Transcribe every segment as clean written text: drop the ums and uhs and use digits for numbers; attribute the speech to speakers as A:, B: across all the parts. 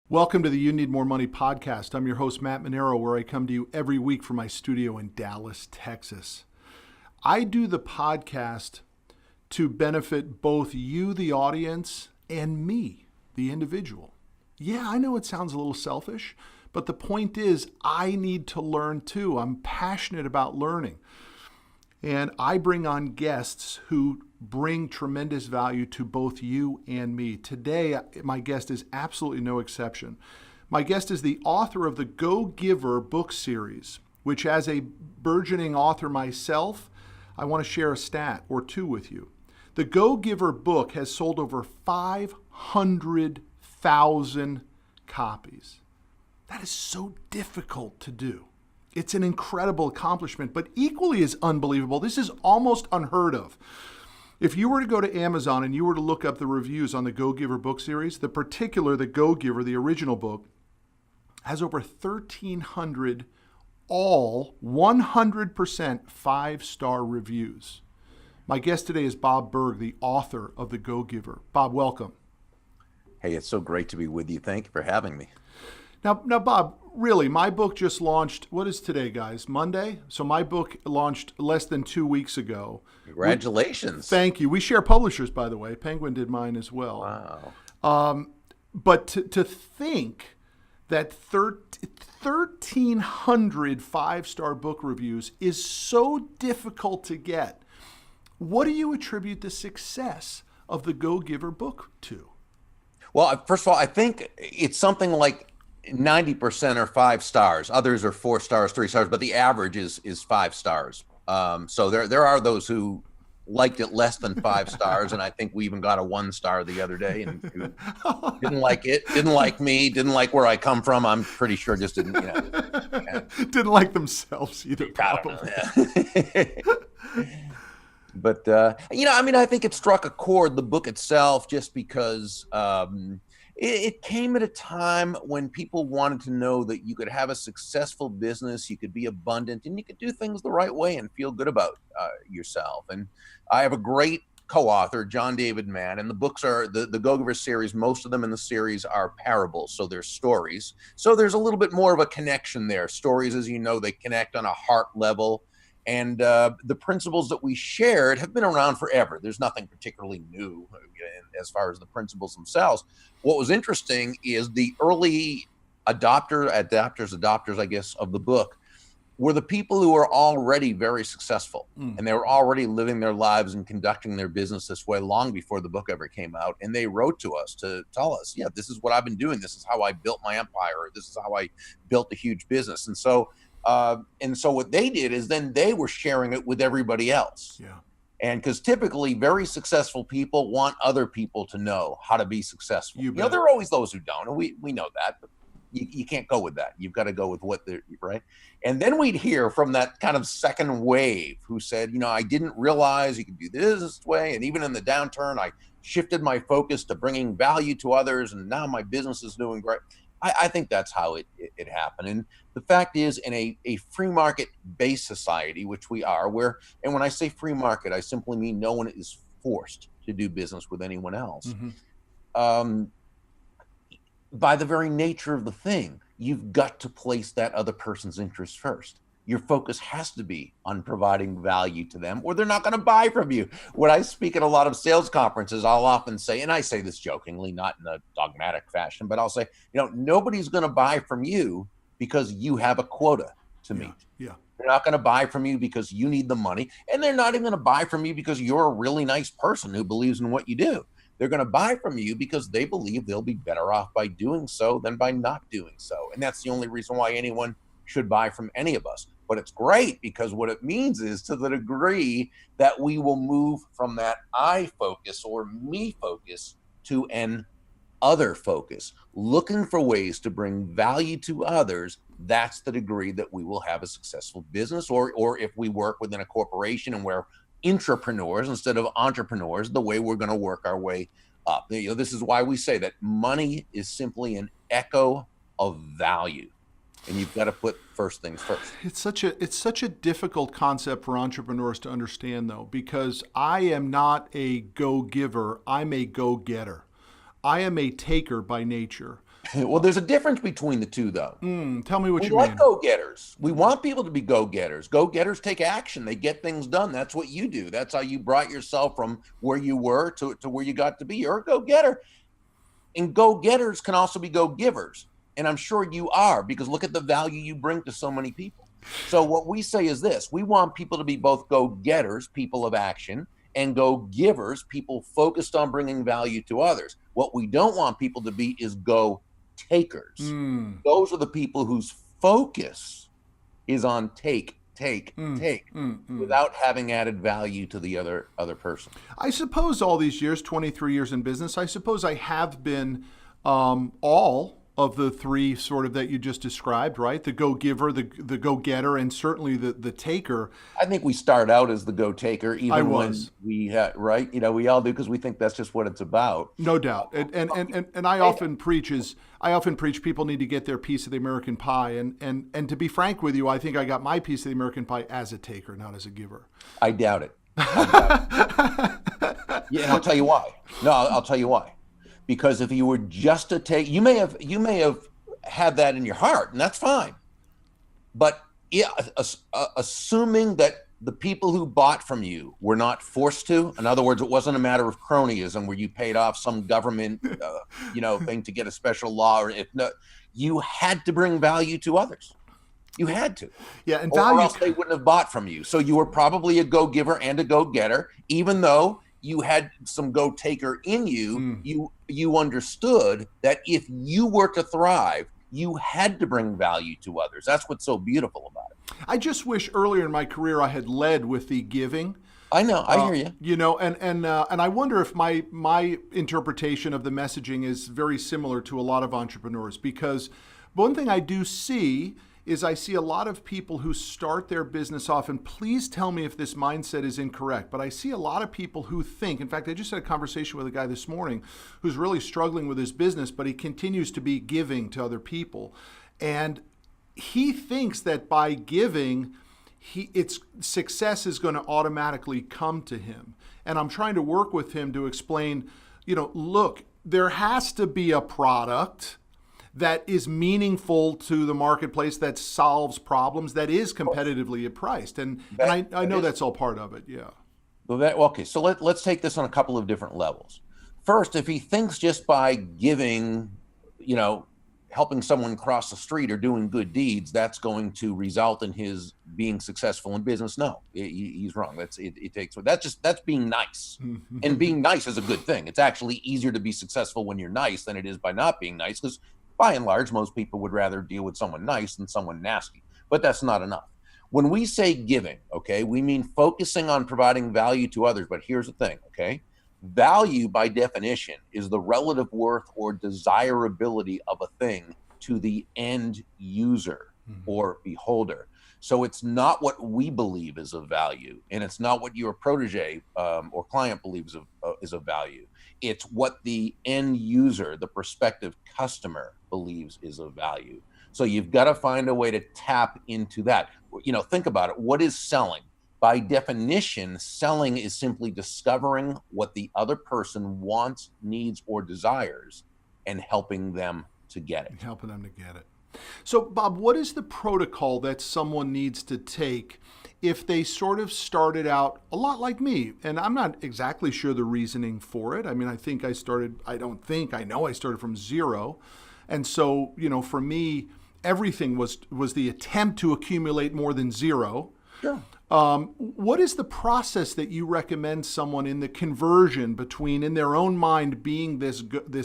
A: Welcome to the You Need More Money podcast. I'm your host, Matt Manero, where I come to you every week from my studio in Dallas, Texas. I do the podcast to benefit both you, the audience, and me, the individual. Yeah, I know it sounds a little selfish, but the point is I need to learn too. I'm passionate about learning. And I bring on guests who bring tremendous value to both you and me. Today, my guest is absolutely no exception. My guest is the author of the Go Giver book series, which as a burgeoning author myself, I want to share a stat or two with you. The Go Giver book has sold over 500,000 copies. That is so difficult to do. It's an incredible accomplishment, but equally as unbelievable, this is almost unheard of. If you were to go to Amazon and you were to look up the reviews on the Go Giver book series, the Go Giver, the original book, has over 1,300 all 100% five-star reviews. My guest today is Bob Burg, the author of the Go Giver. Bob, welcome.
B: Hey, it's so great to be with you. Thank you for having me.
A: Now, Bob, really, my book just launched, what is today, guys? Monday? So my book launched less than 2 weeks ago.
B: Congratulations.
A: Thank you. We share publishers, by the way. Penguin did mine as well.
B: Wow.
A: But to think that 1,300 five-star book reviews is so difficult to get, what do you attribute the success of the Go Giver book to?
B: Well, first of all, I think it's something like 90% are 5 stars. Others are 4 stars, 3 stars, but the average is 5 stars. So there are those who liked it less than 5 stars, and I think we even got a 1 star the other day, and who didn't like it, didn't like me, didn't like where I come from. I'm pretty sure just didn't,
A: didn't like themselves either, probably.
B: But, I think it struck a chord, the book itself, just because it came at a time when people wanted to know that you could have a successful business, you could be abundant, and you could do things the right way and feel good about yourself. And I have a great co-author, John David Mann, and the books are the Go Giver series. Most of them in the series are parables, so they're stories. So there's a little bit more of a connection there. Stories, as you know, they connect on a heart level. And the principles that we shared have been around forever. There's nothing particularly new as far as the principles themselves. What was interesting is the early adopters, I guess, of the book were the people who were already very successful. And they were already living their lives and conducting their business this way long before the book ever came out. And they wrote to us to tell us, yeah, this is what I've been doing. This is how I built my empire. Or this is how I built a huge business. And so what they did is then they were sharing it with everybody else.
A: Yeah.
B: And because typically very successful people want other people to know how to be successful. There are always those who don't, and we know that, but you can't go with that. You've got to go with what they're, right? And then we'd hear from that kind of second wave who said, I didn't realize you could do this way. And even in the downturn, I shifted my focus to bringing value to others, and now my business is doing great. I think that's how it happened. And the fact is, in a free market-based society, which we are, and when I say free market, I simply mean no one is forced to do business with anyone else. Mm-hmm. By the very nature of the thing, you've got to place that other person's interest first. Your focus has to be on providing value to them, or they're not going to buy from you. When I speak at a lot of sales conferences, I'll often say, and I say this jokingly, not in a dogmatic fashion, but I'll say, nobody's going to buy from you because you have a quota to meet.
A: Yeah.
B: They're not going to buy from you because you need the money, and they're not even going to buy from you because you're a really nice person who believes in what you do. They're going to buy from you because they believe they'll be better off by doing so than by not doing so. And that's the only reason why anyone should buy from any of us. But it's great because what it means is, to the degree that we will move from that I focus or me focus to an other focus, looking for ways to bring value to others, that's the degree that we will have a successful business. Or if we work within a corporation and we're intrapreneurs instead of entrepreneurs, the way we're going to work our way up. This is why we say that money is simply an echo of value. And you've got to put first things first.
A: It's such a difficult concept for entrepreneurs to understand, though, because I am not a go-giver. I'm a go-getter. I am a taker by nature.
B: Well, there's a difference between the two, though.
A: Tell me what
B: We
A: you
B: like
A: mean.
B: go-getters. We want people to be go-getters. Go-getters take action. They get things done. That's what you do. That's how you brought yourself from where you were to where you got to be. You're a go-getter. And go-getters can also be go-givers. And I'm sure you are, because look at the value you bring to so many people. So what we say is this: we want people to be both go-getters, people of action, and go-givers, people focused on bringing value to others. What we don't want people to be is go-takers. Those are the people whose focus is on take, without having added value to the other person.
A: I suppose all these years, 23 years in business, I suppose I have been all of the three sort of that you just described, right? The go-giver, the go-getter, and certainly the taker.
B: I think we start out as the go-taker, even when we right? You know, we all do, because we think that's just what it's about.
A: No doubt. And I often preach people need to get their piece of the American pie. And to be frank with you, I think I got my piece of the American pie as a taker, not as a giver.
B: I doubt it. Yeah, and I'll tell you why. No, I'll tell you why. Because if you were just a take, you may have had that in your heart, and that's fine. But yeah, assuming that the people who bought from you were not forced to, in other words, it wasn't a matter of cronyism where you paid off some government, thing to get a special law, or if no, you had to bring value to others. You had to. Yeah, and value, or else they wouldn't have bought from you. So you were probably a go-giver and a go-getter, even though you had some go-taker in you. You understood that if you were to thrive, you had to bring value to others. That's what's so beautiful about it.
A: I just wish earlier in my career I had led with the giving.
B: I know, I hear you.
A: You know, and I wonder if my interpretation of the messaging is very similar to a lot of entrepreneurs, because one thing I do see is I see a lot of people who start their business off, and please tell me if this mindset is incorrect, but I see a lot of people who think, in fact, I just had a conversation with a guy this morning who's really struggling with his business, but he continues to be giving to other people. And he thinks that by giving, its success is going to automatically come to him. And I'm trying to work with him to explain, look, there has to be a product that is meaningful to the marketplace, that solves problems, that is competitively priced. And I know that's all part of it, yeah.
B: Well, okay, so let's take this on a couple of different levels. First, if he thinks just by giving, helping someone cross the street or doing good deeds, that's going to result in his being successful in business, no, he's wrong. That's being nice. And being nice is a good thing. It's actually easier to be successful when you're nice than it is by not being nice, because by and large, most people would rather deal with someone nice than someone nasty, but that's not enough. When we say giving, okay, we mean focusing on providing value to others. But here's the thing, okay? Value, by definition, is the relative worth or desirability of a thing to the end user or beholder. So it's not what we believe is of value, and it's not what your protege or client believes is of value. It's what the end user, the prospective customer, believes is of value. So you've got to find a way to tap into that. Think about it. What is selling? By definition, selling is simply discovering what the other person wants, needs, or desires, and helping them to get it.
A: So, Bob, what is the protocol that someone needs to take if they sort of started out a lot like me? And I'm not exactly sure the reasoning for it. I mean, I know I started from zero. And so, for me, everything was the attempt to accumulate more than zero.
B: Sure.
A: What is the process that you recommend someone in the conversion between, in their own mind, being this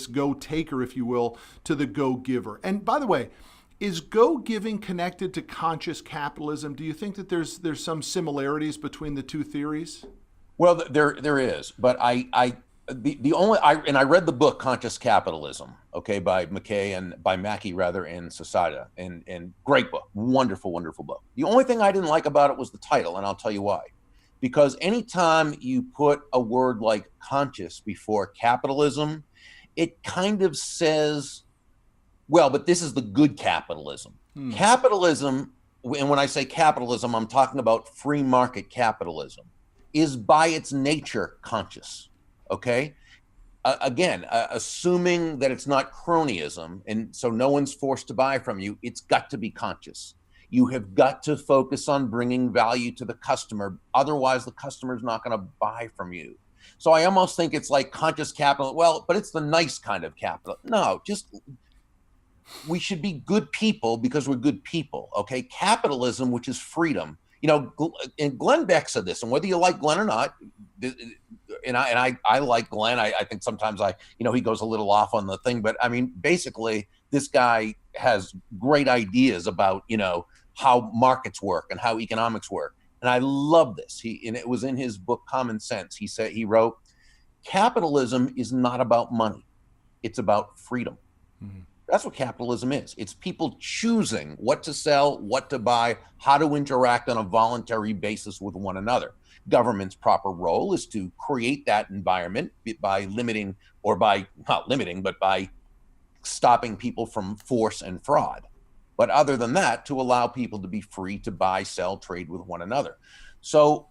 A: go-taker, if you will, to the go-giver? And by the way, is go-giving connected to conscious capitalism? Do you think that there's some similarities between the two theories?
B: Well, there is, but I read the book Conscious Capitalism, okay, by Mackay and by Mackey rather, and Societa, and great book, wonderful book. The only thing I didn't like about it was the title, and I'll tell you why. Because anytime you put a word like conscious before capitalism, it kind of says, well, but this is the good capitalism. Capitalism, and when I say capitalism, I'm talking about free market capitalism, is by its nature conscious, okay? again, assuming that it's not cronyism, and so no one's forced to buy from you, it's got to be conscious. You have got to focus on bringing value to the customer. Otherwise, the customer's not going to buy from you. So I almost think it's like conscious capital. Well, but it's the nice kind of capital. No, just we should be good people because we're good people. Okay. Capitalism, which is freedom. And Glenn Beck said this, and whether you like Glenn or not, and I like Glenn. I think sometimes he goes a little off on the thing, but I mean, basically this guy has great ideas about, how markets work and how economics work. And I love this. And it was in his book, Common Sense. He wrote, capitalism is not about money. It's about freedom. Mm-hmm. That's what capitalism is. It's people choosing what to sell, what to buy, how to interact on a voluntary basis with one another. Government's proper role is to create that environment by limiting, or by not limiting, but by stopping people from force and fraud. But other than that, to allow people to be free to buy, sell, trade with one another. So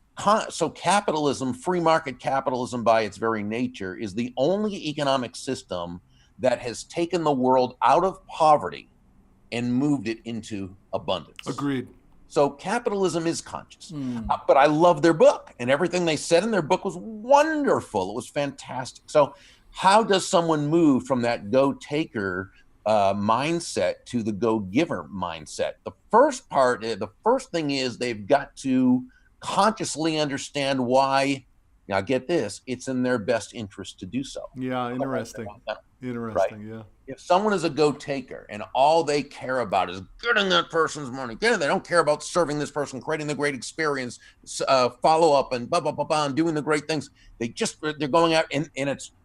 B: capitalism, free market capitalism by its very nature, is the only economic system that has taken the world out of poverty and moved it into abundance.
A: Agreed.
B: So capitalism is conscious. But I love their book, and everything they said in their book was wonderful. It was fantastic. So how does someone move from that go-taker mindset to the go-giver mindset? The first thing is they've got to consciously understand why. Now get this, it's in their best interest to do so.
A: Yeah, interesting. Interesting, right? Yeah.
B: If someone is a go-taker and all they care about is getting that person's money, they don't care about serving this person, creating the great experience, follow-up and blah, blah, blah, blah, and doing the great things. They're going out and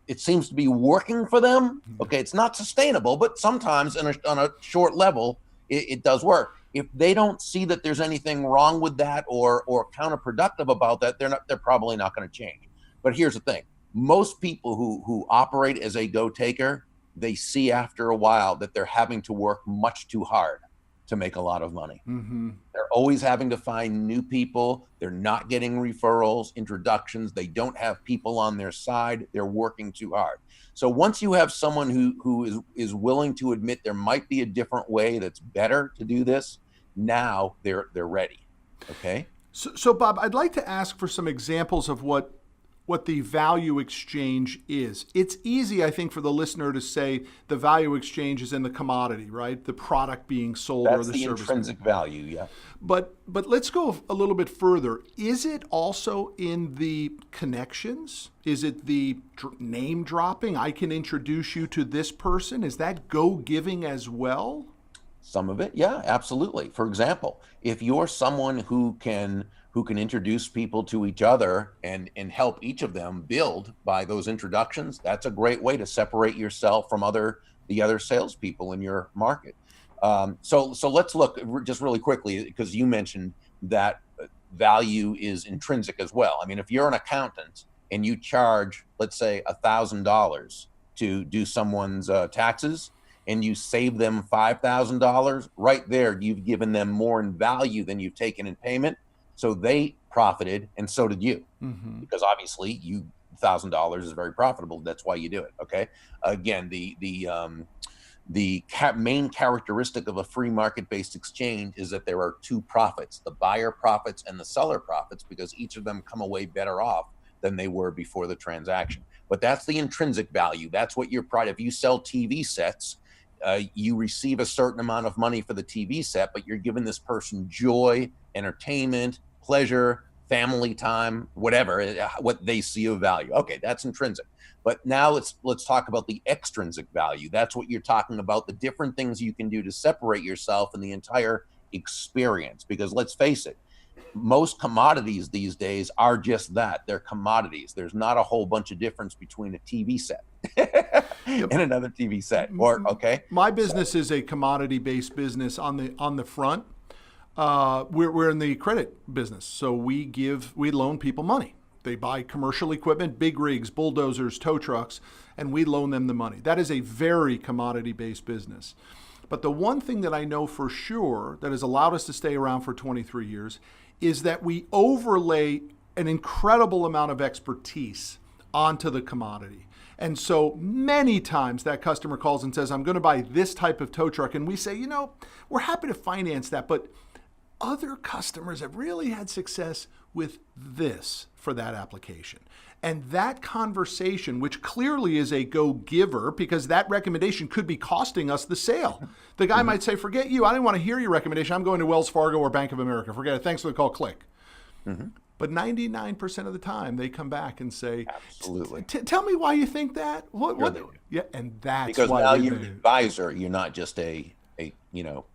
B: it seems to be working for them. Okay, it's not sustainable, but sometimes on a short level, it does work. If they don't see that there's anything wrong with that or counterproductive about that, they're probably not going to change. But here's the thing. Most people who operate as a go-taker, they see after a while that they're having to work much too hard to make a lot of money. Mm-hmm. They're always having to find new people. They're not getting referrals, introductions. They don't have people on their side. They're working too hard. So once you have someone who is willing to admit there might be a different way that's better to do this, now they're ready. Okay.
A: So Bob, I'd like to ask for some examples of what the value exchange is. It's easy, I think, for the listener to say the value exchange is in the commodity, right? The product being sold or the service.
B: That's the intrinsic value, yeah.
A: But let's go a little bit further. Is it also in the connections? Is it the name dropping? I can introduce you to this person. Is that go-giving as well?
B: Some of it, yeah, absolutely. For example, if you're someone who can introduce people to each other and help each of them build by those introductions, that's a great way to separate yourself from the other salespeople in your market. So let's look just really quickly, because you mentioned that value is intrinsic as well. I mean, if you're an accountant and you charge, let's say, $1,000 to do someone's taxes, and you save them $5,000, right there, you've given them more in value than you've taken in payment. So they profited, and so did you, because obviously $1,000 is very profitable. That's why you do it. Okay. Again, the main characteristic of a free market-based exchange is that there are two profits: the buyer profits and the seller profits, because each of them come away better off than they were before the transaction. But that's the intrinsic value. That's what your pride. If you sell TV sets, you receive a certain amount of money for the TV set, but you're giving this person joy, entertainment, pleasure, family time, whatever, what they see of value. Okay, that's intrinsic. But now let's talk about the extrinsic value. That's what you're talking about, the different things you can do to separate yourself in the entire experience. Because let's face it, most commodities these days are just that. They're commodities. There's not a whole bunch of difference between a TV set and another TV set.
A: My business is a commodity-based business on the front. We're in the credit business, so we loan people money. They buy commercial equipment, big rigs, bulldozers, tow trucks, and we loan them the money. That is a very commodity-based business. But the one thing that I know for sure that has allowed us to stay around for 23 years is that we overlay an incredible amount of expertise onto the commodity. And so many times that customer calls and says, I'm going to buy this type of tow truck. And we say, we're happy to finance that, but other customers have really had success with this for that application. And that conversation, which clearly is a go-giver, because that recommendation could be costing us the sale. The guy might say, forget you. I didn't want to hear your recommendation. I'm going to Wells Fargo or Bank of America. Forget it. Thanks for the call. Click. But 99% of the time, they come back and say,
B: absolutely.
A: Tell me why you think that. What? Yeah, and that's
B: because
A: why
B: now you're an advisor. You're not just a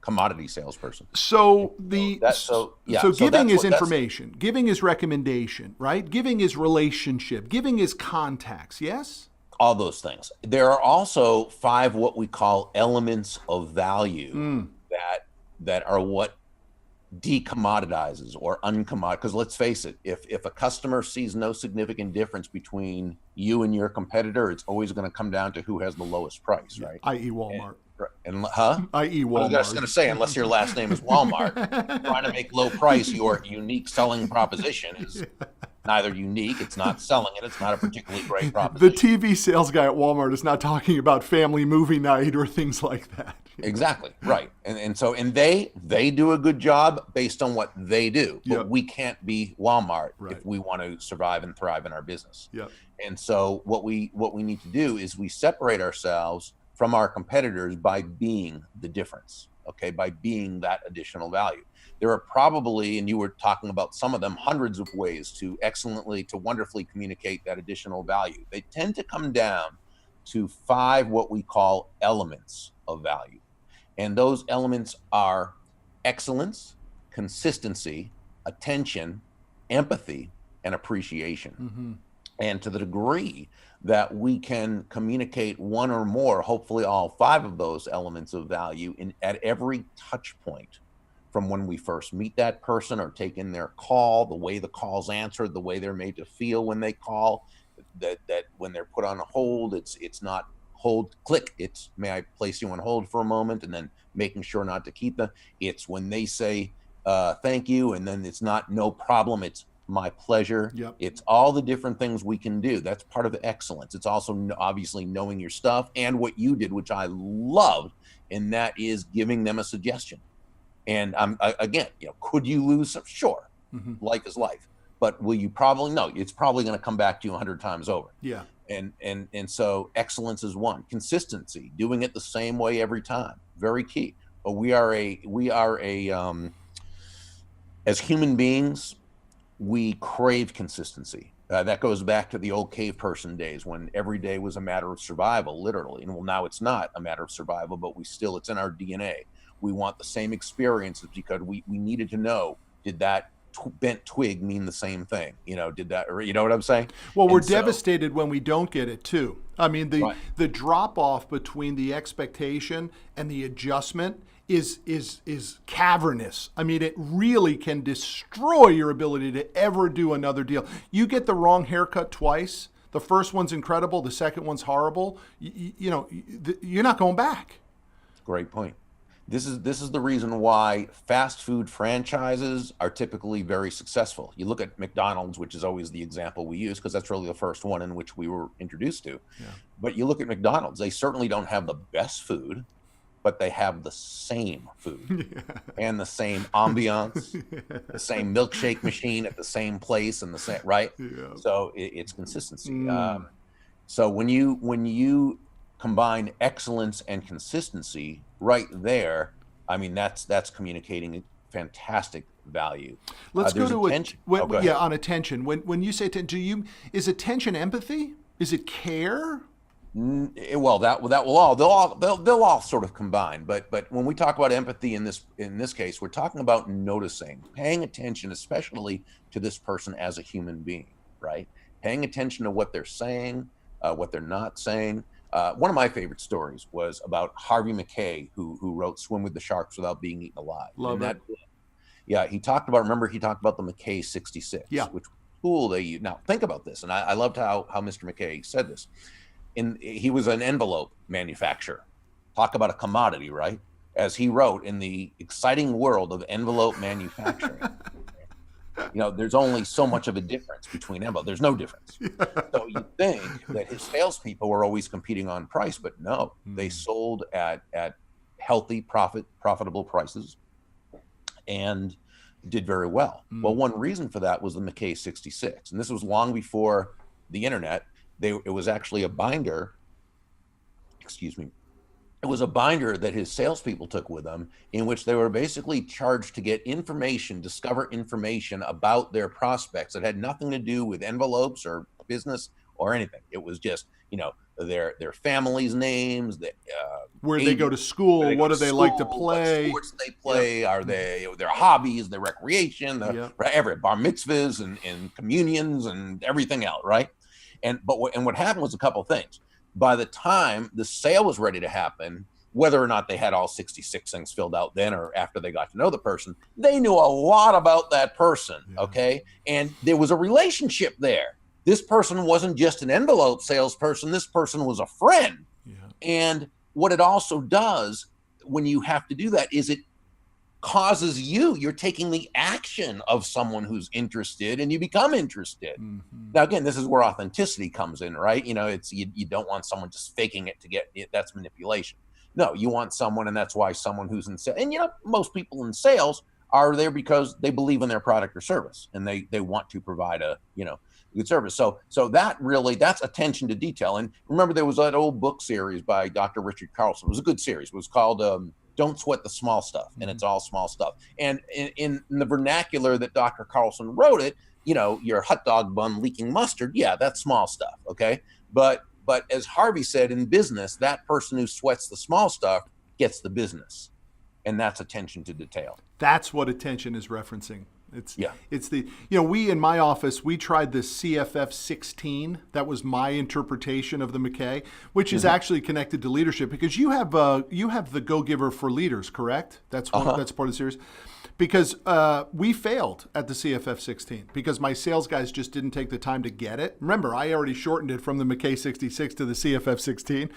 B: commodity salesperson.
A: So giving is information. Giving is recommendation, right? Giving is relationship. Giving is contacts. Yes.
B: All those things. There are also 5 what we call elements of value that are what decommoditizes or uncommoditizes. Because let's face it, if a customer sees no significant difference between you and your competitor, it's always going to come down to who has the lowest price, right?
A: I.e. Walmart.
B: I.e. Walmart. I was just going to say, unless your last name is Walmart, trying to make low price your unique selling proposition is neither unique, it's not selling it, it's not a particularly great proposition.
A: The TV sales guy at Walmart is not talking about family movie night or things like that.
B: Exactly, right. And they do a good job based on what they do, but we can't be Walmart if we want to survive and thrive in our business. And so what we need to do is we separate ourselves from our competitors by being the difference, by being that additional value. There are probably, and you were talking about some of them, hundreds of ways to wonderfully communicate that additional value. They tend to come down to 5 what we call elements of value. And those elements are excellence, consistency, attention, empathy, and appreciation. And to the degree that we can communicate one or more, hopefully all 5 of those elements of value at every touch point, from when we first meet that person or take in their call, the way the call's answered, the way they're made to feel when they call, that when they're put on hold, it's not hold, click, it's may I place you on hold for a moment, and then making sure not to keep them. It's when they say thank you, and then it's not no problem, it's my pleasure. It's all the different things we can do. That's part of the excellence. It's also obviously knowing your stuff and what you did, which I loved, and that is giving them a suggestion. And again, could you lose some? Sure, life is life, but will you probably? No, it's probably going to come back to you 100 times over. And so excellence is one. Consistency, doing it the same way every time, very key. But we are as human beings, we crave consistency. That goes back to the old cave person days when every day was a matter of survival, literally. And well, now it's not a matter of survival, but it's in our DNA. We want the same experiences because we needed to know, did that bent twig mean the same thing? Did that, or you know what I'm saying?
A: Well, we're devastated when we don't get it too. I mean, the drop off between the expectation and the adjustment is cavernous. I mean, it really can destroy your ability to ever do another deal. You get the wrong haircut twice. The first one's incredible. The second one's horrible. You're not going back.
B: Great point. This is the reason why fast food franchises are typically very successful. You look at McDonald's, which is always the example we use because that's really the first one in which we were introduced to. But you look at McDonald's, they certainly don't have the best food, but they have the same food and the same ambiance, the same milkshake machine at the same place and the same, right? So it's consistency. So when you combine excellence and consistency right there, I mean, that's communicating fantastic value.
A: Let's go to attention. On attention. When you say attention, is attention empathy? Is it care?
B: Well, they'll all sort of combine. But when we talk about empathy in this case, we're talking about noticing, paying attention, especially to this person as a human being, right? Paying attention to what they're saying, what they're not saying. One of my favorite stories was about Harvey Mackay, who wrote "Swim with the Sharks Without Being Eaten Alive."
A: Love it.
B: Yeah, he talked about the Mackay 66, which tool they use. Now think about this, and I loved how Mr. Mackay said this. He was an envelope manufacturer. Talk about a commodity, right? As he wrote, in the exciting world of envelope manufacturing, There's only so much of a difference between them, but there's no difference. So you think that his salespeople were always competing on price, but no, they sold at healthy profitable prices and did very well. Well, one reason for that was the McKay 66. And this was long before the internet. It was actually a binder, it was a binder that his salespeople took with them, in which they were basically charged to get discover information about their prospects that had nothing to do with envelopes or business or anything. It was just, their families' names,
A: where they go to school, what do they like to play,
B: what sports they play, are they their hobbies, their recreation, every bar mitzvahs and communions and everything else, right? And what happened was a couple of things. By the time the sale was ready to happen, whether or not they had all 66 things filled out then or after they got to know the person, they knew a lot about that person, okay? And there was a relationship there. This person wasn't just an envelope salesperson. This person was a friend. Yeah. And what it also does when you have to do that is it causes you're taking the action of someone who's interested and you become interested. Now, again, this is where authenticity comes in, right? It's you don't want someone just faking it to get it. That's manipulation. No, you want someone, and that's why someone who's in sales, and most people in sales are there because they believe in their product or service and they want to provide a good service. So that's attention to detail. And remember, there was that old book series by Dr. Richard Carlson. It was a good series. It was called Don't Sweat the Small Stuff, and it's all small stuff. And in the vernacular that Dr. Carlson wrote it, your hot dog bun leaking mustard, that's small stuff, okay? But as Harvey said, in business, that person who sweats the small stuff gets the business, and that's attention to detail.
A: That's what attention is referencing. It's the we in my office, we tried the CFF 16. That was my interpretation of the McKay, which is actually connected to leadership, because you have the Go Giver for leaders, correct? That's that's part of the series. Because we failed at the CFF 16 because my sales guys just didn't take the time to get it. Remember, I already shortened it from the McKay 66 to the CFF 16,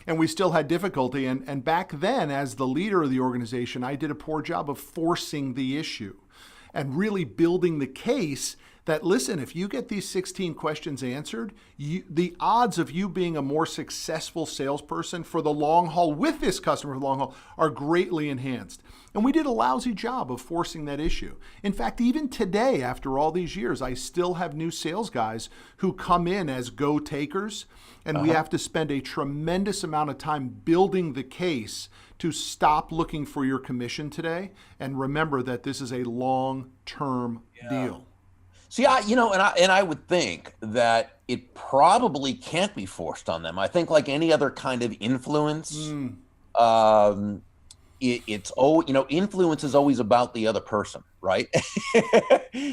A: and we still had difficulty. And back then, as the leader of the organization, I did a poor job of forcing the issue and really building the case that, listen, if you get these 16 questions answered, the odds of you being a more successful salesperson for the long haul with this customer for the long haul are greatly enhanced. And we did a lousy job of forcing that issue. In fact, even today, after all these years, I still have new sales guys who come in as go takers, and we have to spend a tremendous amount of time building the case to stop looking for your commission today and remember that this is a long-term deal.
B: See, I would think that it probably can't be forced on them. I think, like any other kind of influence, influence is always about the other person, right?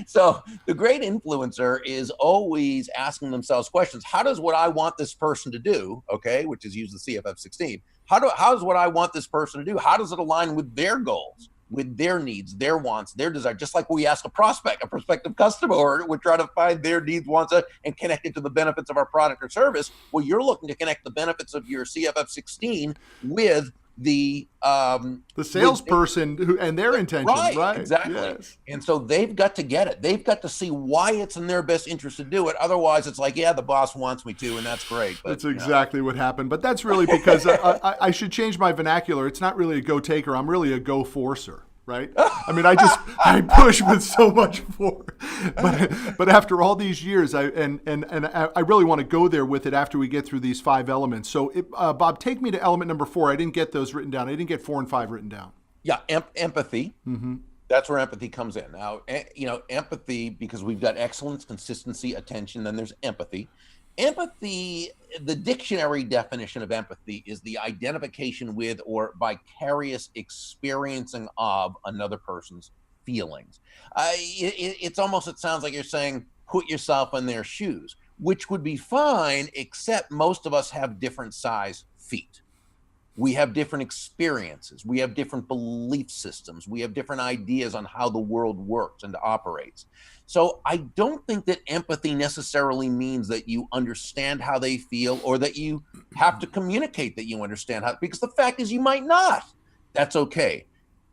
B: So the great influencer is always asking themselves questions. How does what I want this person to do, okay, which is use the CFF 16, how does what I want this person to do, how does it align with their goals, with their needs, their wants, their desire? Just like we ask a prospective customer, or we're trying to find their needs, wants, and connect it to the benefits of our product or service. Well, you're looking to connect the benefits of your CFF 16 with the
A: salesperson and their intention, right?
B: Exactly. Yes. And so they've got to get it. They've got to see why it's in their best interest to do it. Otherwise, it's like, the boss wants me to, and that's great. But,
A: that's exactly what happened. But that's really because I should change my vernacular. It's not really a go taker. I'm really a go forcer. Right? I mean, I push with so much force, but after all these years, I really want to go there with it after we get through these 5 elements. So, Bob, take me to element number 4. I didn't get those written down. I didn't get 4 and 5 written down.
B: Yeah, empathy. That's where empathy comes in. Now, empathy, because we've got excellence, consistency, attention. Then there's empathy. Empathy, the dictionary definition of empathy is the identification with or vicarious experiencing of another person's feelings. It sounds like you're saying, put yourself in their shoes, which would be fine, except most of us have different size feet. We have different experiences. We have different belief systems. We have different ideas on how the world works and operates. So I don't think that empathy necessarily means that you understand how they feel or that you have to communicate that you understand how, because the fact is you might not. That's okay.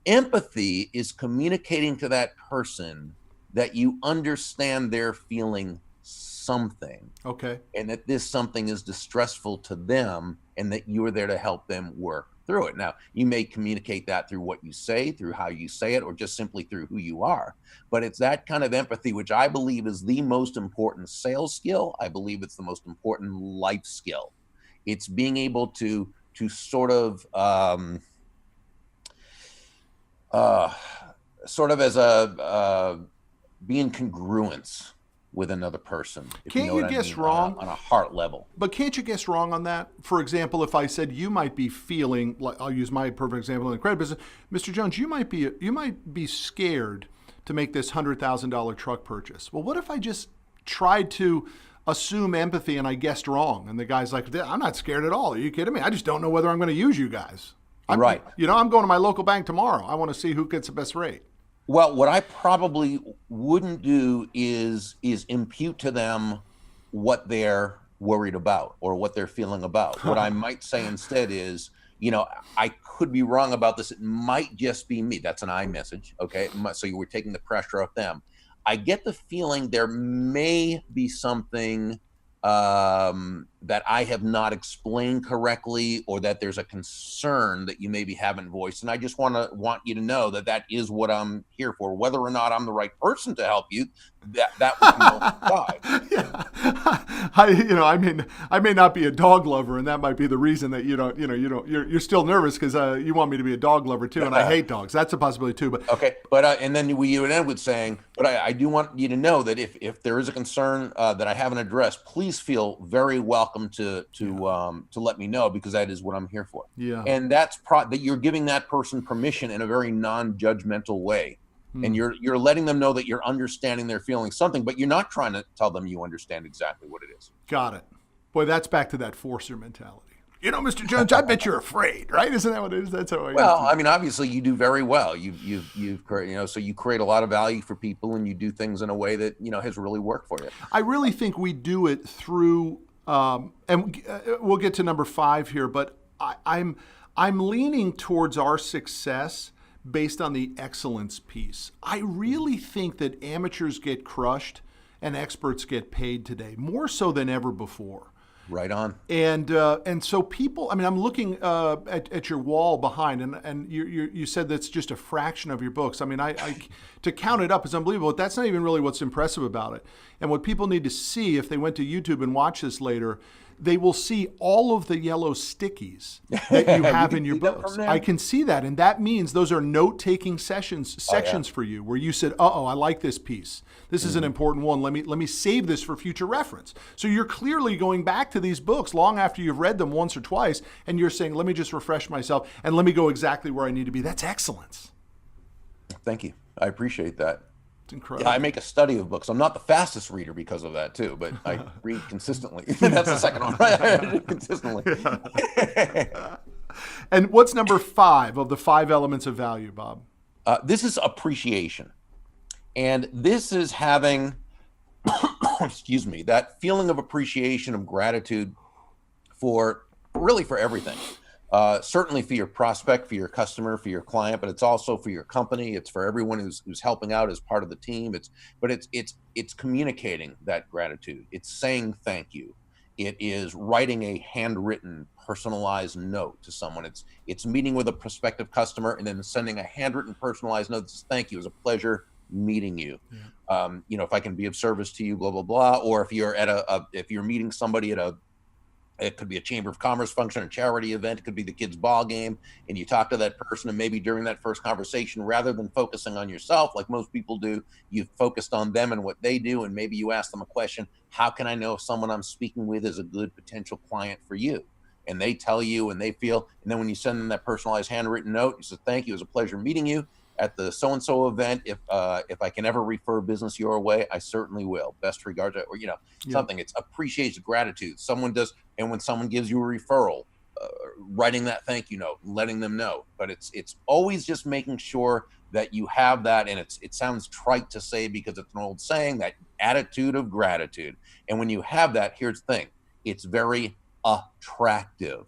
B: Empathy is communicating to that person that you understand they're feeling something.
A: Okay.
B: And that this something is distressful to them, and that you're there to help them work through it. Now, you may communicate that through what you say, through how you say it, or just simply through who you are. But it's that kind of empathy, which I believe is the most important sales skill. I believe it's the most important life skill. It's being able to sort of as a be in congruence with another person.
A: Can't you guess wrong
B: on a heart level?
A: But can't you guess wrong on that? For example, if I said you might be feeling, like, I'll use my perfect example in the credit business, Mr. Jones, you might be scared to make this $100,000 truck purchase. Well, what if I just tried to assume empathy and I guessed wrong? And the guy's like, I'm not scared at all. Are you kidding me? I just don't know whether I'm going to use you guys.
B: Right.
A: I'm going to my local bank tomorrow. I want to see who gets the best rate.
B: Well, what I probably wouldn't do is impute to them what they're worried about or what they're feeling about. What I might say instead is, I could be wrong about this. It might just be me. That's an I message. Okay. So you were taking the pressure off them. I get the feeling there may be something that I have not explained correctly, or that there's a concern that you maybe haven't voiced. And I just want you to know that is what I'm here for. Whether or not I'm the right person to help you, that would be on
A: Yeah. I may not be a dog lover, and that might be the reason that you're still nervous, because you want me to be a dog lover too, and I hate dogs. That's a possibility too. But
B: okay, but and then we would end with saying, but I do want you to know that if there is a concern that I haven't addressed, please feel very welcome to let me know, because that is what I'm here for.
A: Yeah.
B: And that's that you're giving that person permission in a very non-judgmental way. And you're letting them know that you're understanding they're feeling something, but you're not trying to tell them you understand exactly what it is.
A: Got it. Boy, that's back to that forcer mentality. Mr. Jones, I bet you're afraid, right? Isn't that what it is? That's how
B: Obviously you do very well. You've created, so you create a lot of value for people, and you do things in a way that, has really worked for you.
A: I really think we do it through, and we'll get to number 5 here, but I'm leaning towards our success based on the excellence piece. I really think that amateurs get crushed and experts get paid today, more so than ever before.
B: Right on.
A: And so people, I'm looking at your wall behind, and you said that's just a fraction of your books. I to count it up is unbelievable, but that's not even really what's impressive about it. And what people need to see, if they went to YouTube and watch this later, they will see all of the yellow stickies that you have in your books. I can see that. And that means those are note-taking sections for you, where you said, I like this piece. This is an important one. Let me save this for future reference. So you're clearly going back to these books long after you've read them once or twice, and you're saying, let me just refresh myself and let me go exactly where I need to be. That's excellence.
B: Thank you. I appreciate that.
A: It's incredible.
B: Yeah, I make a study of books. I'm not the fastest reader because of that too, but I read consistently. That's the second one, right? I read consistently.
A: Yeah. And what's number 5 of the 5 elements of value, Bob?
B: This is appreciation. And this is having, excuse me, that feeling of appreciation, of gratitude for everything. Certainly for your prospect, for your customer, for your client, but it's also for your company. It's for everyone who's helping out as part of the team. It's communicating that gratitude. It's saying thank you. It is writing a handwritten, personalized note to someone. It's meeting with a prospective customer and then sending a handwritten, personalized note that says, thank you. It was a pleasure meeting you. Yeah. If I can be of service to you, blah, blah, blah. Or if you're if you're meeting somebody it could be a chamber of commerce function, a charity event. It could be the kids' ball game, and you talk to that person, and maybe during that first conversation, rather than focusing on yourself like most people do, you've focused on them and what they do, and maybe you ask them a question: how can I know if someone I'm speaking with is a good potential client for you? And they tell you, and they feel, and then when you send them that personalized handwritten note, you say, thank you, it was a pleasure meeting you at the so-and-so event. If I can ever refer business your way, I certainly will. Best regards, or something. It's appreciation, gratitude. Someone does, and when someone gives you a referral, writing that thank you note, letting them know. But it's always just making sure that you have that, and it sounds trite to say because it's an old saying, that attitude of gratitude. And when you have that, here's the thing: it's very attractive.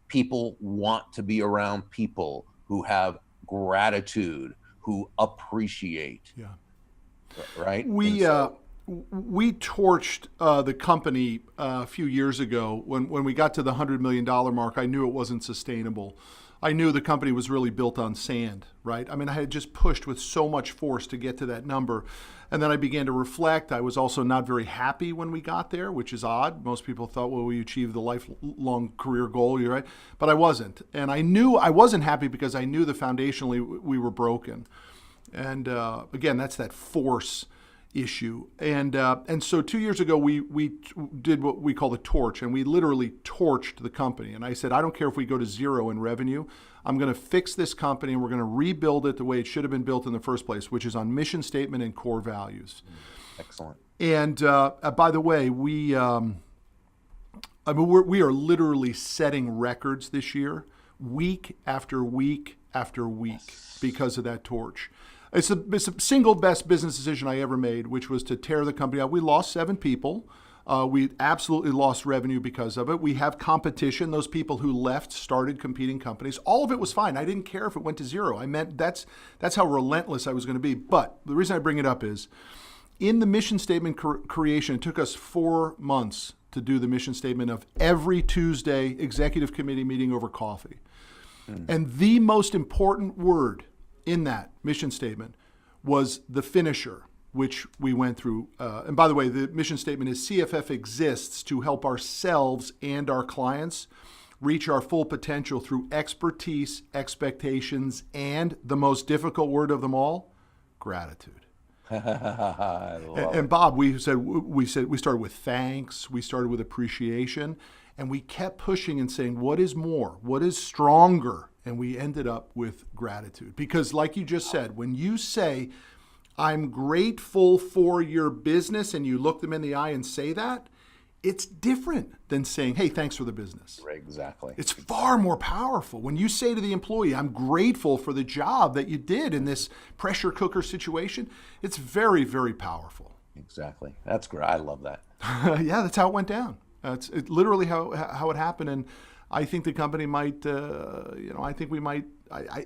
B: People want to be around people who have gratitude, who appreciate.
A: Yeah.
B: right?
A: We torched the company a few years ago when we got to the $100 million mark. I knew it wasn't sustainable. I knew the company was really built on sand, right? I mean, I had just pushed with so much force to get to that number. And then I began to reflect. I was also not very happy when we got there, which is odd. Most people thought, well, we achieved the lifelong career goal, you're right? But I wasn't. And I knew I wasn't happy because I knew that foundationally we were broken. And again, that's that force issue. And so 2 years ago, we did what we call the torch, and we literally torched the company. And I said, I don't care if we go to zero in revenue. I'm going to fix this company, and we're going to rebuild it the way it should have been built in the first place, which is on mission statement and core values.
B: Excellent.
A: And by the way, we are literally setting records this year, week after week after week, because of that torch. It's the single best business decision I ever made, which was to tear the company out. We lost 7 people. We absolutely lost revenue because of it. We have competition. Those people who left started competing companies. All of it was fine. I didn't care if it went to zero. I meant that's how relentless I was going to be. But the reason I bring it up is in the mission statement creation, it took us 4 months to do the mission statement of every Tuesday executive committee meeting over coffee. And the most important word in that mission statement was the finisher, which we went through. And by the way, the mission statement is CFF exists to help ourselves and our clients reach our full potential through expertise, expectations, and the most difficult word of them all, gratitude. And Bob, we started with thanks, we started with appreciation, and we kept pushing and saying, what is more? What is stronger? And we ended up with gratitude. Because like you just said, when you say, I'm grateful for your business, and you look them in the eye and say that, it's different than saying, hey, thanks for the business.
B: Exactly.
A: It's far more powerful. When you say to the employee, I'm grateful for the job that you did in this pressure cooker situation, it's very, very powerful.
B: Exactly. That's great. I love that.
A: Yeah, that's how it went down. It's literally how it happened. And I think the company might, I think we might, I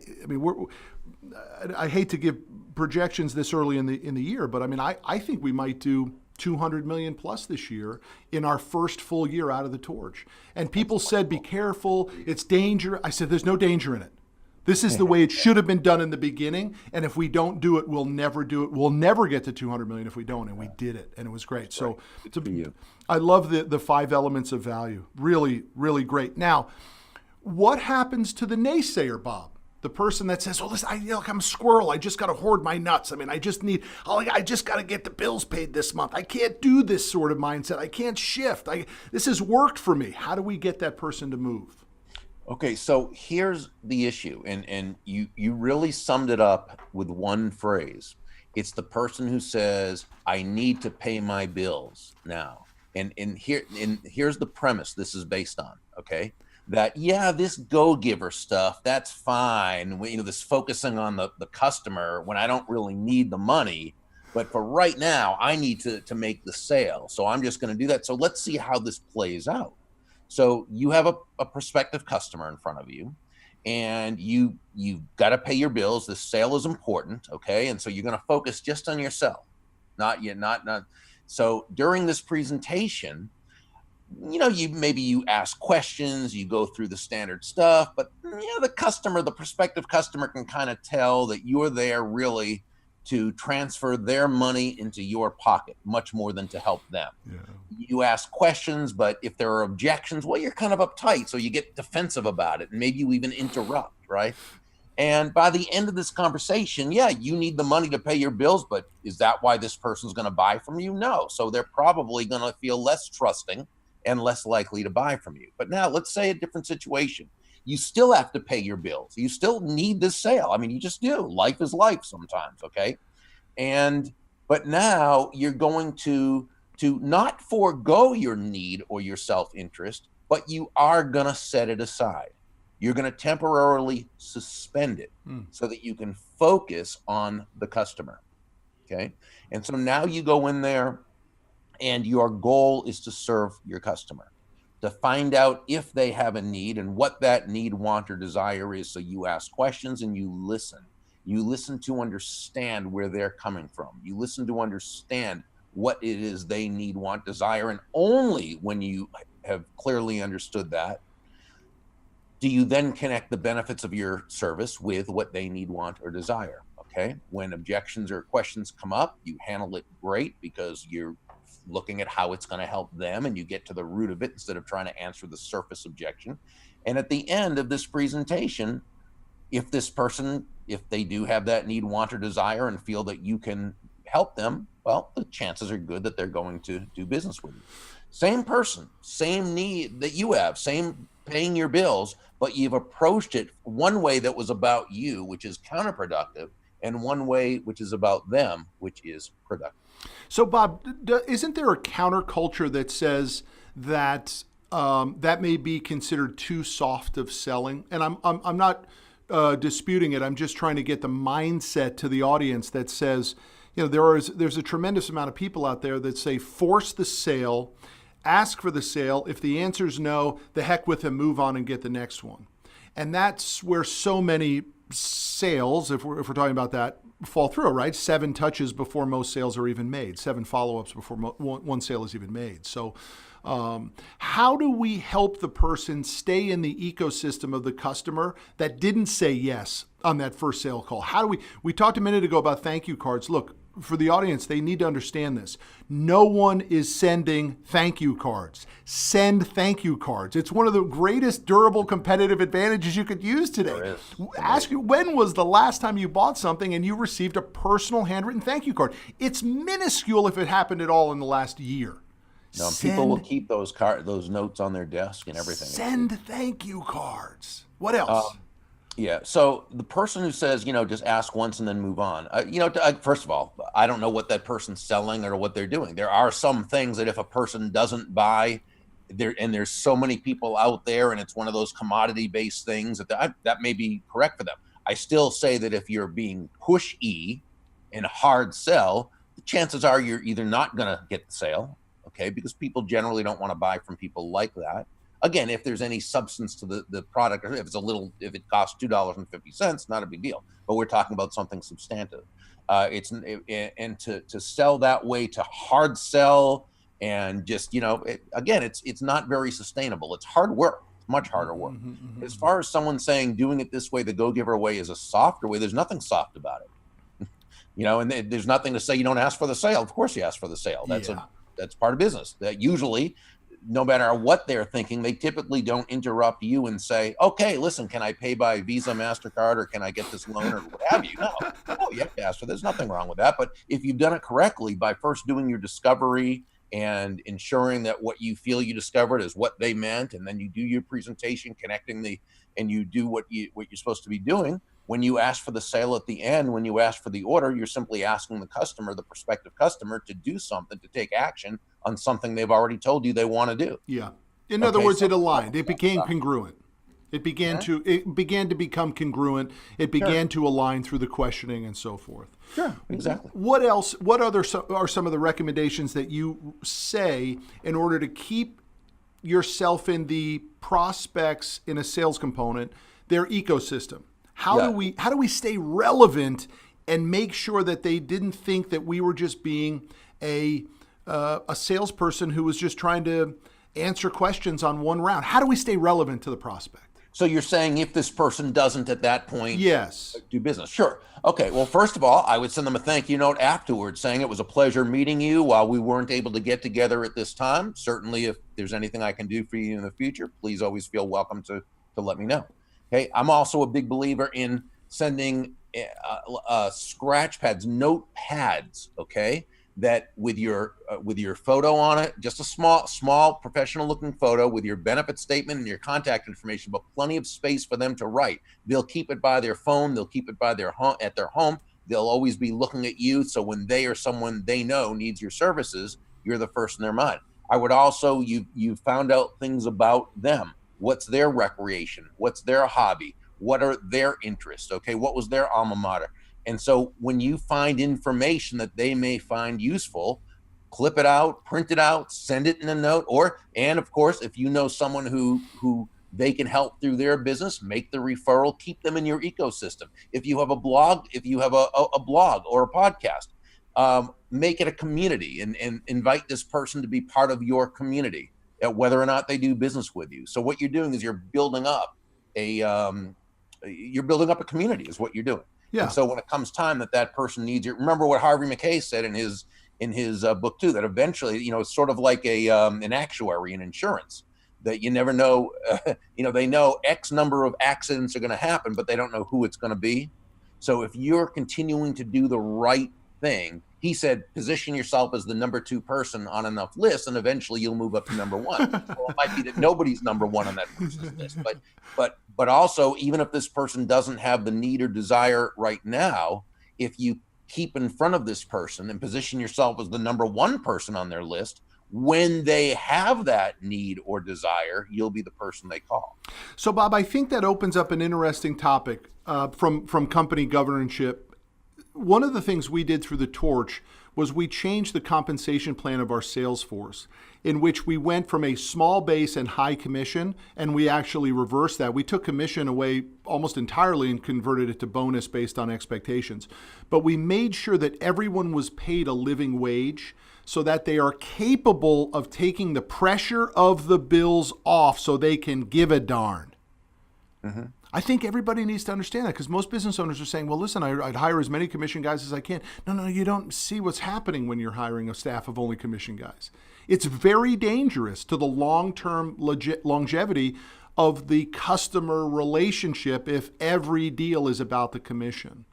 A: hate to give projections this early in the year, but I mean, I think we might do 200 million plus this year in our first full year out of the torch. And people said, be careful, it's danger. I said, there's no danger in it. This is the way it should have been done in the beginning. And if we don't do it, we'll never do it. We'll never get to 200 million if we don't. And we did it. And it was great. So I love the 5 elements of value. Really, really great. Now, what happens to the naysayer, Bob? The person that says, well, listen, I'm a squirrel. I just got to hoard my nuts. I mean, I just got to get the bills paid this month. I can't do this sort of mindset. I can't shift. This has worked for me. How do we get that person to move?
B: Okay, so here's the issue, and you really summed it up with one phrase. It's the person who says, I need to pay my bills now. And here's the premise this is based on, okay? That, yeah, this go-giver stuff, that's fine. This focusing on the customer when I don't really need the money, but for right now, I need to make the sale. So I'm just going to do that. So let's see how this plays out. So you have a prospective customer in front of you, and you've got to pay your bills. The sale is important, okay? And so you're going to focus just on yourself, not. So during this presentation, you ask questions, you go through the standard stuff, but the prospective customer can kind of tell that you're there really to transfer their money into your pocket, much more than to help them. Yeah. You ask questions, but if there are objections, well, you're kind of uptight, so you get defensive about it, and maybe you even interrupt, right? And by the end of this conversation, yeah, you need the money to pay your bills, but is that why this person's going to buy from you? No. So they're probably going to feel less trusting and less likely to buy from you. But now let's say a different situation. You still have to pay your bills. You still need this sale. I mean, you just do. Life is life sometimes, okay? But now you're going to not forego your need or your self-interest, but you are going to set it aside. You're going to temporarily suspend it so that you can focus on the customer, okay? And so now you go in there and your goal is to serve your customer, to find out if they have a need and what that need, want, or desire is. So you ask questions and you listen. You listen to understand where they're coming from. You listen to understand what it is they need, want, desire. And only when you have clearly understood that, do you then connect the benefits of your service with what they need, want, or desire. Okay. When objections or questions come up, you handle it great because you're looking at how it's going to help them and you get to the root of it instead of trying to answer the surface objection. And at the end of this presentation, if this person, if they do have that need, want, or desire and feel that you can help them, well, the chances are good that they're going to do business with you. Same person, same need that you have, same paying your bills, but you've approached it one way that was about you, which is counterproductive, and one way which is about them, which is productive.
A: So, Bob, isn't there a counterculture that says that that may be considered too soft of selling? And I'm not disputing it. I'm just trying to get the mindset to the audience that says, there's a tremendous amount of people out there that say force the sale, ask for the sale. If the answer is no, the heck with it, move on and get the next one. And that's where so many sales, if we're talking about that, fall through, right? 7 touches before most sales are even made, 7 follow-ups before one sale is even made. So how do we help the person stay in the ecosystem of the customer that didn't say yes on that first sale call? How do we talked a minute ago about thank you cards. Look, for the audience, they need to understand this. No one is sending thank you cards. Send thank you cards. It's one of the greatest durable competitive advantages you could use today. Ask you, when was the last time you bought something and you received a personal handwritten thank you card? It's minuscule if it happened at all in the last year.
B: No, people will keep those notes on their desk and everything.
A: Send thank you cards. What else?
B: Yeah. So the person who says, just ask once and then move on. First of all, I don't know what that person's selling or what they're doing. There are some things that if a person doesn't buy, there's so many people out there, and it's one of those commodity-based things that may be correct for them. I still say that if you're being push-y and hard sell, the chances are you're either not going to get the sale, okay, because people generally don't want to buy from people like that. Again, if there's any substance to the product, or if it costs $2.50, not a big deal. But we're talking about something substantive. To sell that way, to hard sell, and just it's not very sustainable. It's hard work. It's much harder work. Mm-hmm. As far as someone saying doing it this way, the go-giver way, is a softer way, there's nothing soft about it. And there's nothing to say you don't ask for the sale. Of course you ask for the sale. That's part of business. That usually, no matter what they're thinking, they typically don't interrupt you and say, okay, listen, can I pay by Visa, MasterCard, or can I get this loan, or what have you? No, you have to ask for it. There's nothing wrong with that. But if you've done it correctly by first doing your discovery and ensuring that what you feel you discovered is what they meant, and then you do your presentation, and you do what you're supposed to be doing. When you ask for the sale at the end, when you ask for the order, you're simply asking the prospective customer, to do something, to take action on something they've already told you they want to do.
A: Yeah. In other words, it aligned. It became congruent. It began to become congruent. It began to align through the questioning and so forth.
B: Sure, exactly.
A: What else? What other are some of the recommendations that you say in order to keep yourself in the prospects in a sales component, their ecosystem? How do we stay relevant and make sure that they didn't think that we were just being a salesperson who was just trying to answer questions on one round? How do we stay relevant to the prospect?
B: So you're saying if this person doesn't at that point do business? Sure. Okay. Well, first of all, I would send them a thank you note afterwards saying it was a pleasure meeting you while we weren't able to get together at this time. Certainly, if there's anything I can do for you in the future, please always feel welcome to let me know. Okay. I'm also a big believer in sending scratch pads, notepads, okay, that with your photo on it, just a small professional looking photo with your benefit statement and your contact information, but plenty of space for them to write. They'll keep it by their phone. They'll keep it by their at their home. They'll always be looking at you. So when they or someone they know needs your services, you're the first in their mind. I would also, you found out things about them. What's their recreation? What's their hobby? What are their interests? Okay, what was their alma mater? And so when you find information that they may find useful, clip it out, print it out, send it in a note, and of course, if you know someone who they can help through their business, make the referral, keep them in your ecosystem. If you have a blog, if you have a blog or a podcast, make it a community and invite this person to be part of your community, whether or not they do business with you. So what you're doing is you're building up a community is what you're doing.
A: Yeah.
B: And so when it comes time that person needs you, remember what Harvey Mackay said in his book too, that eventually, it's sort of like an actuary in insurance, that you never know, they know X number of accidents are going to happen, but they don't know who it's going to be. So if you're continuing to do the right thing, he said, position yourself as the number 2 person on enough lists, and eventually you'll move up to number 1. Well, it might be that nobody's number 1 on that person's list, but also, even if this person doesn't have the need or desire right now, if you keep in front of this person and position yourself as the number 1 person on their list, when they have that need or desire, you'll be the person they call.
A: So, Bob, I think that opens up an interesting topic from company governorship. One of the things we did through the Torch was we changed the compensation plan of our sales force, in which we went from a small base and high commission, and we actually reversed that. We took commission away almost entirely and converted it to bonus based on expectations. But we made sure that everyone was paid a living wage so that they are capable of taking the pressure of the bills off so they can give a darn. Mm-hmm. I think everybody needs to understand that, because most business owners are saying, well, listen, I'd hire as many commission guys as I can. No, you don't see what's happening when you're hiring a staff of only commission guys. It's very dangerous to the long-term longevity of the customer relationship if every deal is about the commission.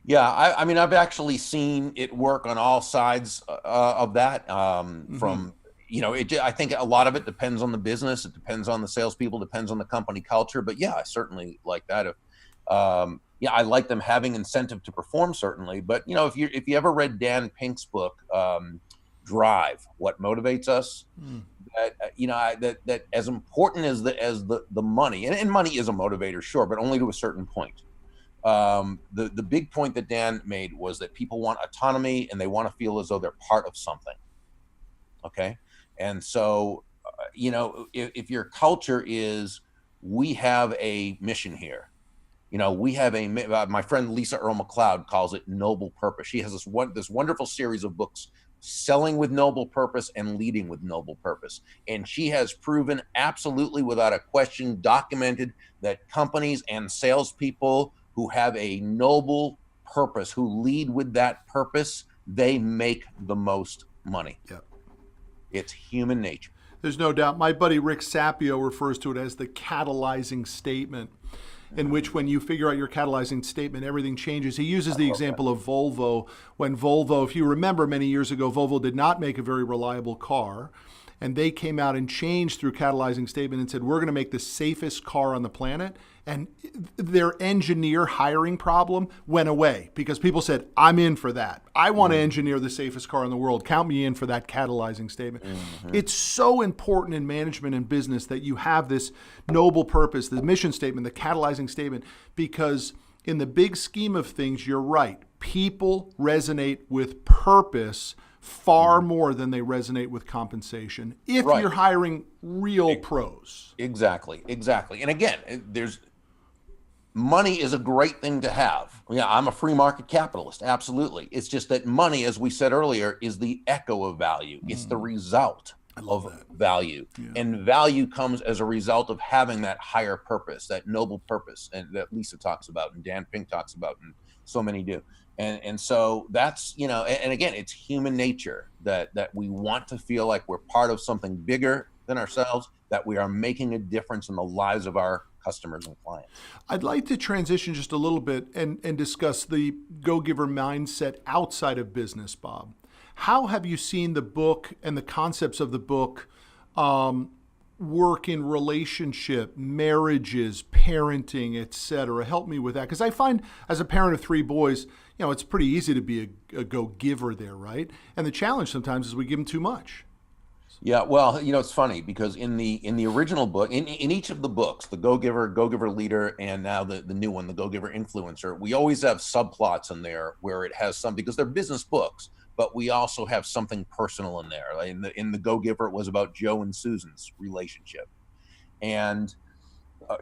B: Yeah, I mean, I've actually seen it work on all sides of that. From I think a lot of it depends on the business. It depends on the salespeople. Depends on the company culture. But yeah, I certainly like that. I like them having incentive to perform, certainly. But if you ever read Dan Pink's book, Drive, What Motivates Us, that as important as the money, and money is a motivator, sure, but only to a certain point. The big point that Dan made was that people want autonomy and they want to feel as though they're part of something. Okay. And so, if your culture is, we have a mission here, we have my friend Lisa Earl McLeod calls it noble purpose. She has this wonderful series of books, Selling with Noble Purpose and Leading with Noble Purpose. And she has proven absolutely without a question, documented, that companies and salespeople who have a noble purpose, who lead with that purpose, they make the most money. Yep. It's human nature.
A: There's no doubt. My buddy Rick Sapio refers to it as the catalyzing statement, in which when you figure out your catalyzing statement, everything changes. He uses the example of Volvo. When Volvo, if you remember many years ago, Volvo did not make a very reliable car. And they came out and changed through catalyzing statement and said, we're going to make the safest car on the planet. And their engineer hiring problem went away because people said, I'm in for that. I want to engineer the safest car in the world. Count me in for that catalyzing statement. Mm-hmm. It's so important in management and business that you have this noble purpose, the mission statement, the catalyzing statement, because in the big scheme of things, you're right. People resonate with purpose far more than they resonate with compensation if you're hiring real pros.
B: Exactly. And again, money is a great thing to have. Yeah, I'm a free market capitalist, absolutely. It's just that money, as we said earlier, is the echo of value. It's the result of value. Yeah. And value comes as a result of having that higher purpose, that noble purpose, and that Lisa talks about and Dan Pink talks about, and so many do. And so that's, and again, it's human nature that we want to feel like we're part of something bigger than ourselves, that we are making a difference in the lives of our customers and clients.
A: I'd like to transition just a little bit and discuss the go-giver mindset outside of business, Bob. How have you seen the book and the concepts of the book work in relationship, marriages, parenting, etc.? Help me with that, because I find as a parent of 3 boys, it's pretty easy to be a go-giver there, right? And the challenge sometimes is we give them too much.
B: Yeah, well, it's funny because in the original book, in each of the books, the Go-Giver Leader, and now the new one, the Go-Giver Influencer, we always have subplots in there where it has some, because they're business books, but we also have something personal in there. In the Go-Giver, it was about Joe and Susan's relationship. And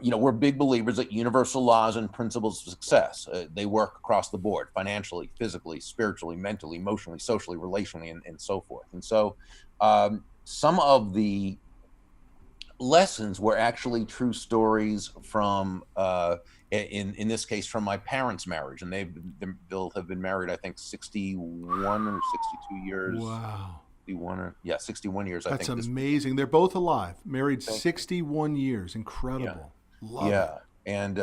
B: we're big believers that universal laws and principles of success, they work across the board, financially, physically, spiritually, mentally, emotionally, socially, relationally, and so forth. And so some of the lessons were actually true stories from, in this case, from my parents' marriage. And they'll have been married, I think, 61 or 62 years.
A: Wow.
B: 61 years, I think.
A: That's amazing. They're both alive, married 61 years. Incredible. Love it.
B: And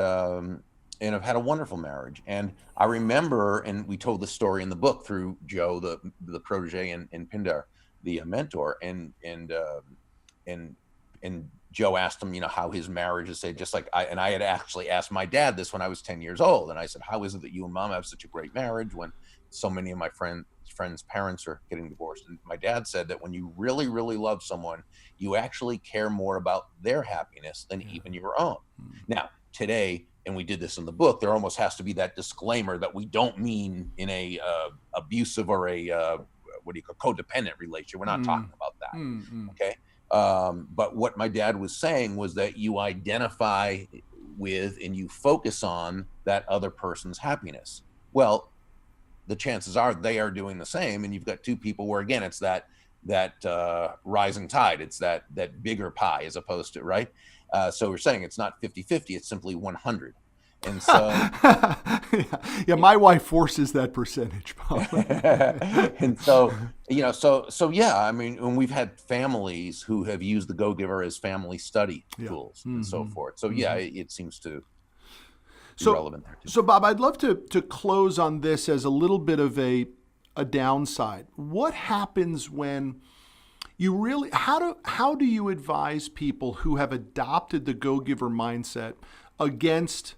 B: I've had a wonderful marriage. And I remember, and we told this story in the book through Joe, the protege, and Pindar, the mentor, and Joe asked him, how his marriage is, just like I had actually asked my dad this when I was 10 years old. And I said, how is it that you and Mom have such a great marriage when so many of my friends' parents are getting divorced? And my dad said that when you really, really love someone, you actually care more about their happiness than even your own. Now, today, and we did this in the book, there almost has to be that disclaimer that we don't mean in a abusive or a codependent relationship. We're not talking about that. Okay. But what my dad was saying was that you identify with and you focus on that other person's happiness. Well, the chances are they are doing the same, and you've got two people where, again, it's that rising tide. It's that bigger pie as opposed to, right? So we're saying it's not 50-50, it's simply 100. And so
A: yeah, my wife forces that percentage.
B: And so, so yeah, I mean, when we've had families who have used the Go-Giver as family study tools and so forth. So yeah, it seems to be relevant there too.
A: So Bob, I'd love to close on this as a little bit of a downside. What happens when you really, how do you advise people who have adopted the Go-Giver mindset against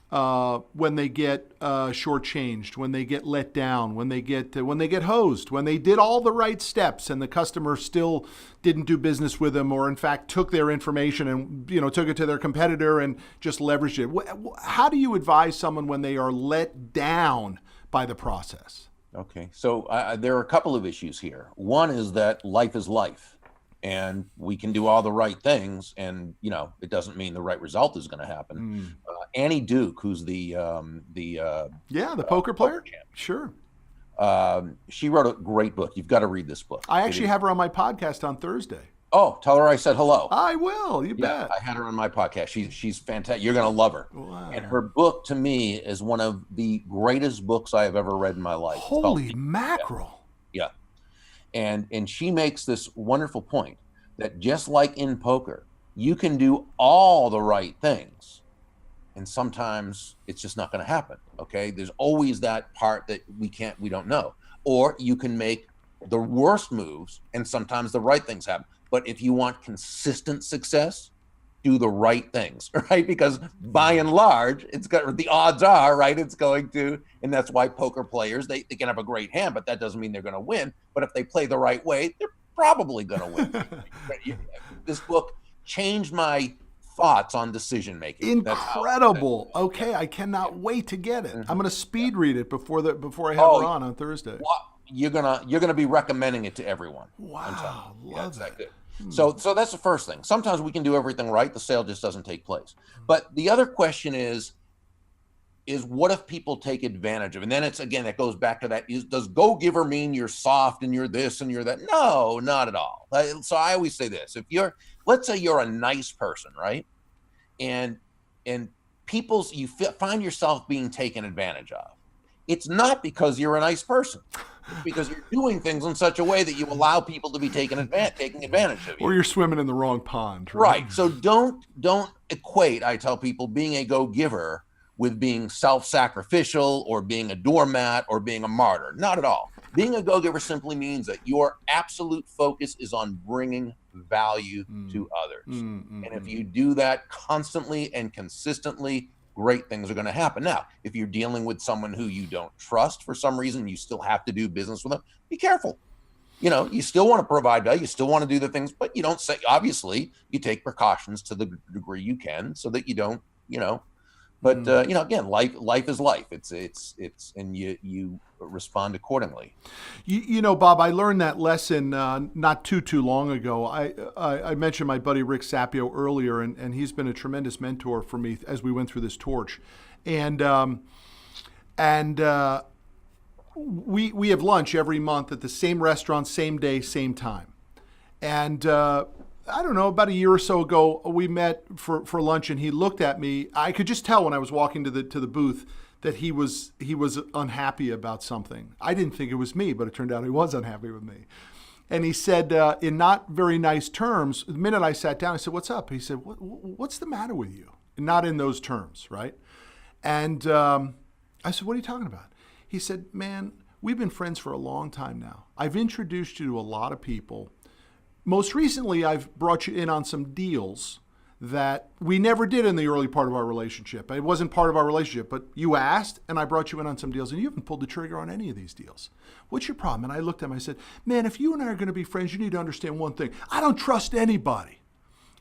A: when they get shortchanged, when they get let down, when they get hosed, when they did all the right steps and the customer still didn't do business with them, or in fact took their information and took it to their competitor and just leveraged it? How do you advise someone when they are let down by the process?
B: Okay, so there are a couple of issues here. One is that life is life. And we can do all the right things, and it doesn't mean the right result is going to happen. Annie Duke, who's the
A: poker player,
B: champ,
A: sure.
B: She wrote a great book. You've got to read this book.
A: I actually have her on my podcast on Thursday.
B: Oh, tell her I said hello.
A: I will. You bet.
B: I had her on my podcast. She's fantastic. You're going to love her.
A: Wow.
B: And her book, to me, is one of the greatest books I have ever read in my life.
A: Holy mackerel.
B: Yeah. And she makes this wonderful point that just like in poker, you can do all the right things, and sometimes it's just not going to happen. Okay, there's always that part that we don't know. Or you can make the worst moves, and sometimes the right things happen. But if you want consistent success, do the right things, right? Because by and large, the odds are, right, it's going to, and that's why poker players, they can have a great hand, but that doesn't mean they're going to win. But if they play the right way, they're probably going to win. This book changed my thoughts on decision making.
A: Incredible. Okay, I cannot wait to get it. I'm going to speed read it before I have her on Thursday.
B: Well, you're gonna be recommending it to everyone.
A: Wow, love
B: it's that good. So that's the first thing. Sometimes we can do everything right, the sale just doesn't take place. But the other question is what if people take advantage of it? And then that goes back to that, does Go-Giver mean you're soft and you're this and you're that? No, not at all. So I always say this: let's say you're a nice person, right? And you find yourself being taken advantage of. It's not because you're a nice person. It's because you're doing things in such a way that you allow people to be taking advantage of you.
A: Or you're swimming in the wrong pond. Right.
B: So don't equate, I tell people, being a go-giver with being self-sacrificial or being a doormat or being a martyr. Not at all. Being a go-giver simply means that your absolute focus is on bringing value to others. And if you do that constantly and consistently, great things are going to happen. Now, if you're dealing with someone who you don't trust for some reason, you still have to do business with them, be careful. You still want to provide value, you still want to do the things, but you don't say, obviously, you take precautions to the degree you can so that you don't, But again, life is life. It's and you respond accordingly.
A: Bob, I learned that lesson not too long ago. I mentioned my buddy Rick Sapio earlier, and he's been a tremendous mentor for me as we went through this torch. And we have lunch every month at the same restaurant, same day, same time. And I don't know, about a year or so ago, we met for lunch, and he looked at me. I could just tell when I was walking to the booth that he was unhappy about something. I didn't think it was me, but it turned out he was unhappy with me. And he said, in not very nice terms, the minute I sat down, I said, "What's up?" He said, "What's the matter with you?" Not in those terms, right? And I said, "What are you talking about?" He said, "Man, we've been friends for a long time now. I've introduced you to a lot of people. Most recently, I've brought you in on some deals that we never did in the early part of our relationship. It wasn't part of our relationship, but you asked, and I brought you in on some deals, and you haven't pulled the trigger on any of these deals. What's your problem?" And I looked at him, I said, "Man, if you and I are going to be friends, you need to understand one thing. I don't trust anybody."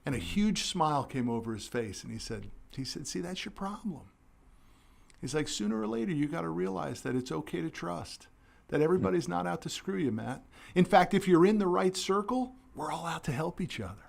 A: And a huge smile came over his face, and he said, "See, that's your problem." He's like, "Sooner or later, you got to realize that it's okay to trust, that everybody's not out to screw you, Matt. In fact, if you're in the right circle, we're all out to help each other."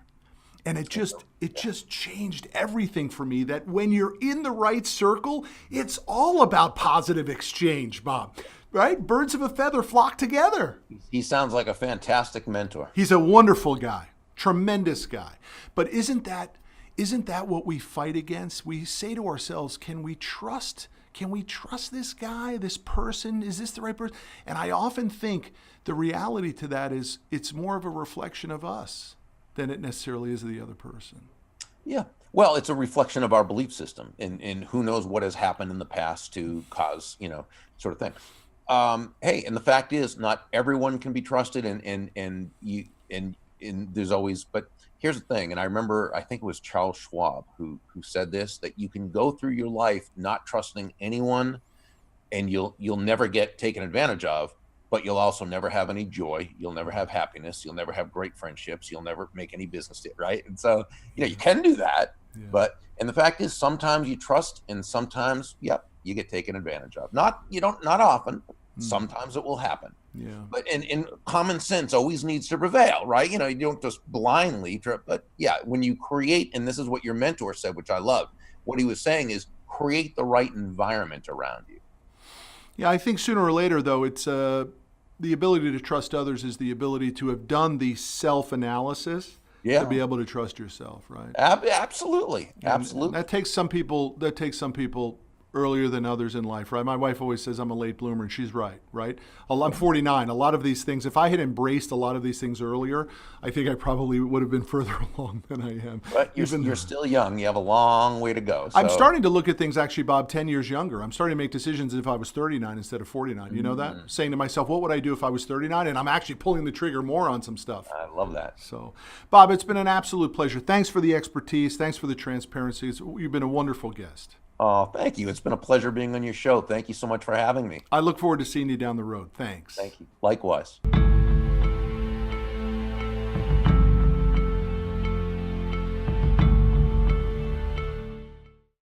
A: And it just changed everything for me, that when you're in the right circle, it's all about positive exchange, Bob. Right? Birds of a feather flock together.
B: He sounds like a fantastic mentor.
A: He's a wonderful guy, tremendous guy. But isn't that what we fight against? We say to ourselves, can we trust this guy, this person? Is this the right person? And I often think the reality to that is it's more of a reflection of us than it necessarily is of the other person.
B: Yeah. Well, it's a reflection of our belief system, and who knows what has happened in the past to cause, sort of things. Hey, and the fact is, not everyone can be trusted, and there's always, but here's the thing, and I think it was Charles Schwab who said this, that you can go through your life not trusting anyone, and you'll never get taken advantage of, but you'll also never have any joy. You'll never have happiness. You'll never have great friendships. You'll never make any business, right? And so, you can do that, and the fact is, sometimes you trust, and sometimes, you get taken advantage of. Not often. Sometimes it will happen.
A: Yeah.
B: But in common sense always needs to prevail, right? You don't just blindly, but when you create, and this is what your mentor said, which I love, what he was saying is create the right environment around you.
A: Yeah, I think sooner or later, though, it's the ability to trust others is the ability to have done the self-analysis to be able to trust yourself, right?
B: Absolutely.
A: And that takes some people earlier than others in life, right? My wife always says I'm a late bloomer, and she's right? I'm 49. A lot of these things, if I had embraced a lot of these things earlier, I think I probably would have been further along than I am.
B: But you're still young. You have a long way to go. So.
A: I'm starting to look at things, actually, Bob, 10 years younger. I'm starting to make decisions as if I was 39 instead of 49. You know that? Saying to myself, what would I do if I was 39? And I'm actually pulling the trigger more on some stuff.
B: I love that.
A: So, Bob, it's been an absolute pleasure. Thanks for the expertise. Thanks for the transparency. You've been a wonderful guest.
B: Oh, thank you. It's been a pleasure being on your show. Thank you so much for having me.
A: I look forward to seeing you down the road. Thanks.
B: Thank you. Likewise.